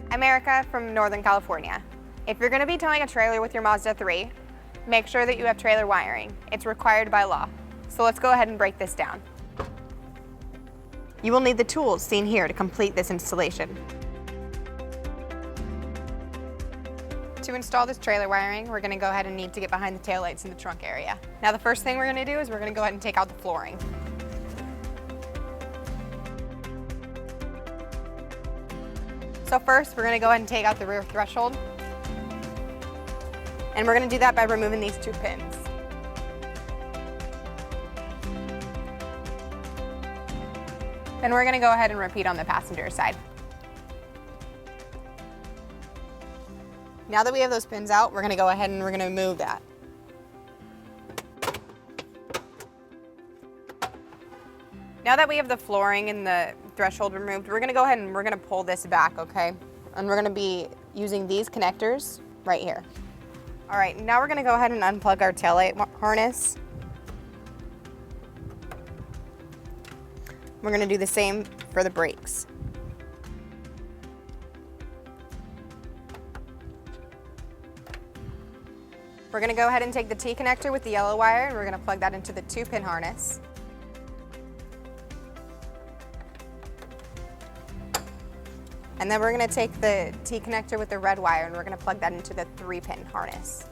I'm Erica from Northern California. If you're going to be towing a trailer with your Mazda 3, make sure that you have trailer wiring. It's required by law. So let's go ahead and break this down. You will need the tools seen here to complete this installation. To install this trailer wiring, we're going to go ahead and need to get behind the taillights in the trunk area. Now the first thing we're going to do is we're going to go ahead and take out the flooring. So first, we're going to go ahead and take out the rear threshold. And we're going to do that by removing these two pins. And we're going to go ahead and repeat on the passenger side. Now that we have those pins out, we're going to go ahead and we're going to remove that. Now that we have the flooring and the threshold removed, we're going to go ahead and we're going to pull this back, okay? And we're going to be using these connectors right here. All right, now we're going to go ahead and unplug our taillight harness. We're going to do the same for the brakes. We're going to go ahead and take the T connector with the yellow wire and we're going to plug that into the 2-pin harness. And then we're going to take the T connector with the red wire and we're going to plug that into the 3-pin harness.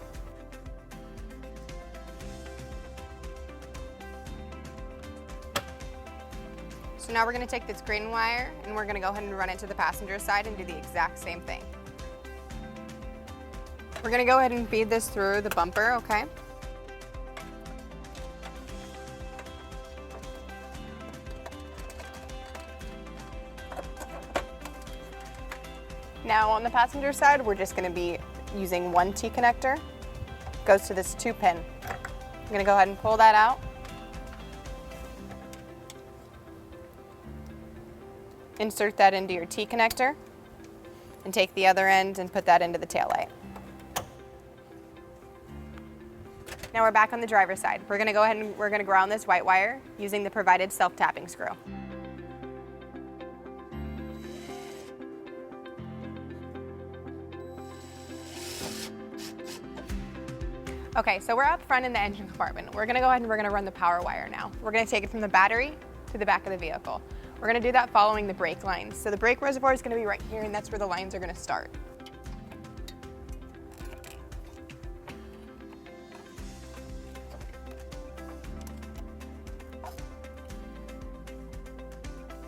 So now we're going to take this green wire and we're going to go ahead and run it to the passenger side and do the exact same thing. We're going to go ahead and feed this through the bumper, okay? Now on the passenger side, we're just going to be using one T connector. It goes to this 2-pin. I'm going to go ahead and pull that out. Insert that into your T connector and take the other end and put that into the taillight. Now we're back on the driver's side. We're going to go ahead and we're going to ground this white wire using the provided self-tapping screw. Okay, so we're up front in the engine compartment. We're going to go ahead and we're going to run the power wire now. We're going to take it from the battery to the back of the vehicle. We're going to do that following the brake lines. So the brake reservoir is going to be right here and that's where the lines are going to start.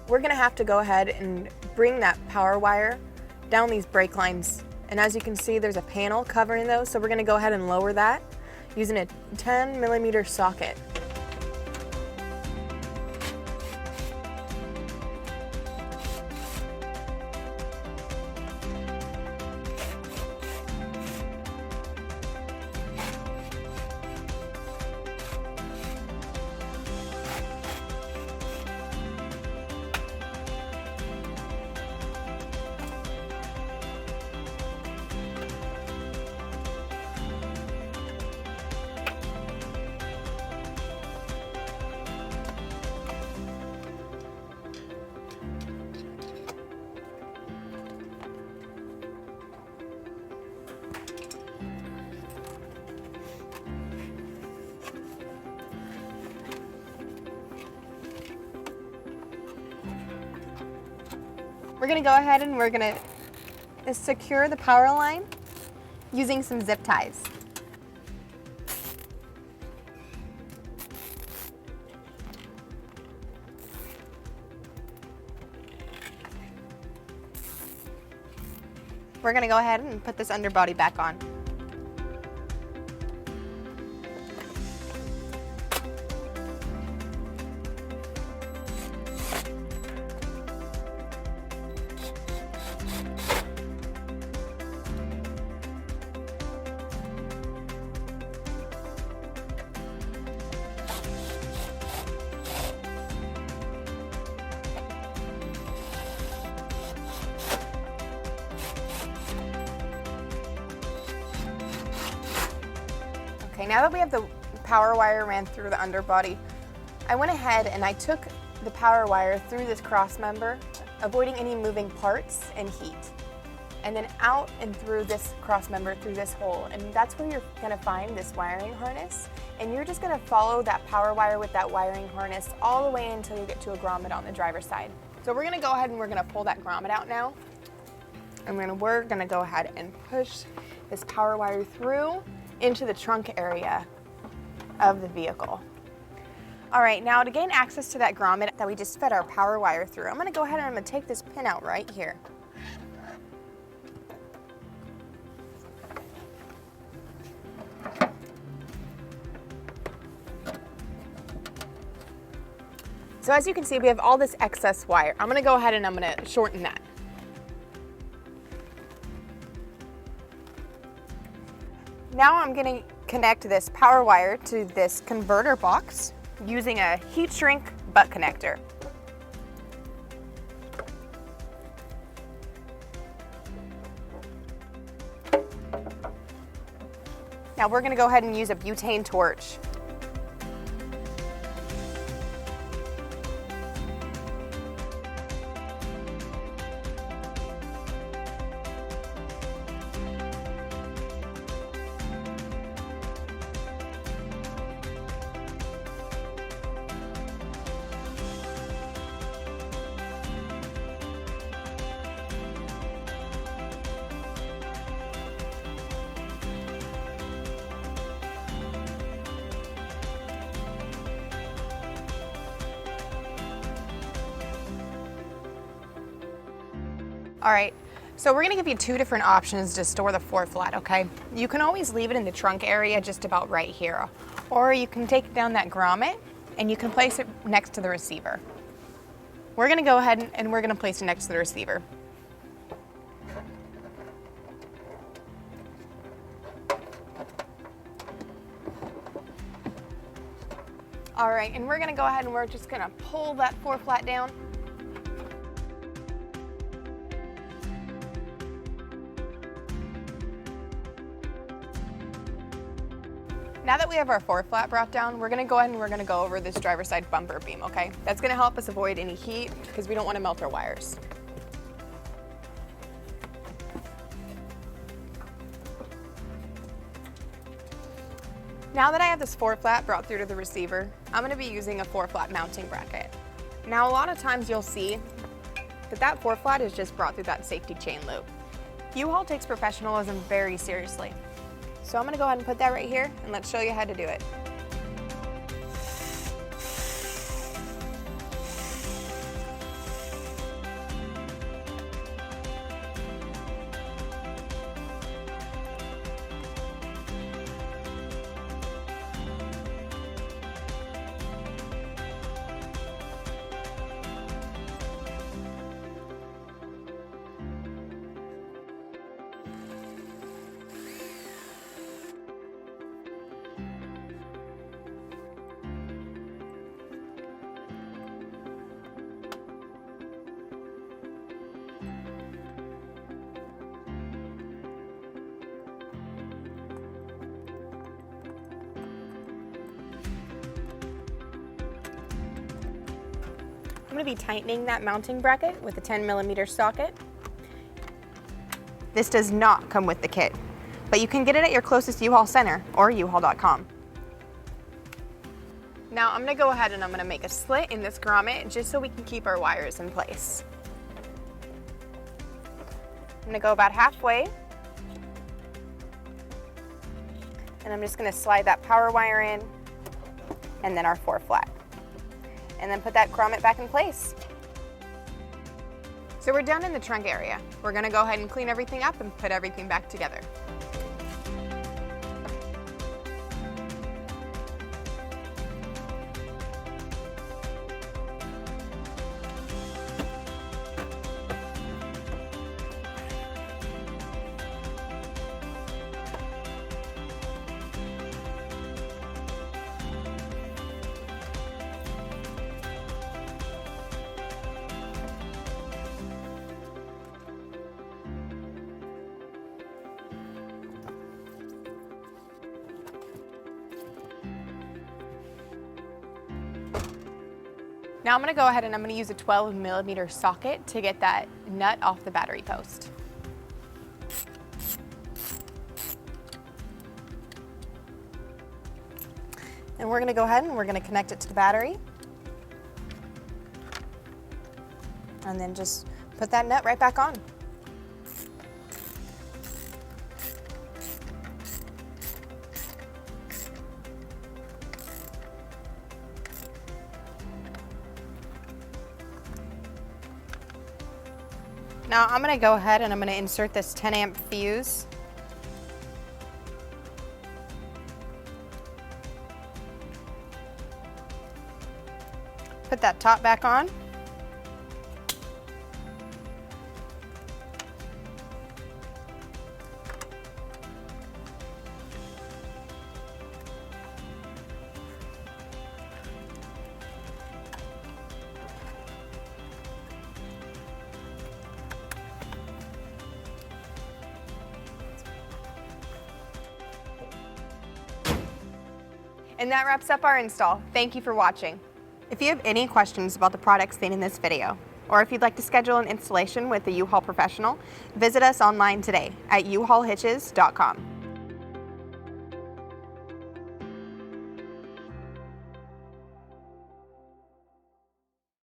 We're going to have to go ahead and bring that power wire down these brake lines. And as you can see, there's a panel covering those, so we're going to go ahead and lower that using a 10mm socket. We're going to go ahead and we're going to secure the power line using some zip ties. We're going to go ahead and put this underbody back on. Okay, now that we have the power wire ran through the underbody, I went ahead and I took the power wire through this cross member, avoiding any moving parts and heat. And then out and through this cross member through this hole. And that's where you're gonna find this wiring harness. And you're just gonna follow that power wire with that wiring harness all the way until you get to a grommet on the driver's side. So we're gonna go ahead and we're gonna pull that grommet out now. And we're gonna go ahead and push this power wire through into the trunk area of the vehicle. All right, now to gain access to that grommet that we just fed our power wire through, I'm gonna go ahead and I'm gonna take this pin out right here. So as you can see, we have all this excess wire. I'm gonna go ahead and I'm gonna shorten that. Now I'm gonna connect this power wire to this converter box using a heat shrink butt connector. Now we're gonna go ahead and use a butane torch. All right, so we're gonna give you two different options to store the floor flat, okay? You can always leave it in the trunk area just about right here, or you can take down that grommet and you can place it next to the receiver. We're gonna go ahead and we're gonna place it next to the receiver. All right, and we're gonna go ahead and we're just gonna pull that floor flat down. Now that we have our floor flat brought down, we're gonna go ahead and we're gonna go over this driver's side bumper beam, okay? That's gonna help us avoid any heat because we don't wanna melt our wires. Now that I have this floor flat brought through to the receiver, I'm gonna be using a floor flat mounting bracket. Now a lot of times you'll see that floor flat is just brought through that safety chain loop. U-Haul takes professionalism very seriously. So I'm gonna go ahead and put that right here and let's show you how to do it. I'm going to be tightening that mounting bracket with a 10mm socket. This does not come with the kit, but you can get it at your closest U-Haul center or uhaul.com. Now I'm going to go ahead and I'm going to make a slit in this grommet just so we can keep our wires in place. I'm going to go about halfway, and I'm just going to slide that power wire in and then our floor flat. And then put that grommet back in place. So we're done in the trunk area. We're gonna go ahead and clean everything up and put everything back together. Now I'm going to go ahead and I'm going to use a 12mm socket to get that nut off the battery post. And we're going to go ahead and we're going to connect it to the battery. And then just put that nut right back on. Now I'm going to go ahead and I'm going to insert this 10-amp fuse. Put that top back on. And that wraps up our install. Thank you for watching. If you have any questions about the products seen in this video, or if you'd like to schedule an installation with a U-Haul professional, visit us online today at uhaulhitches.com.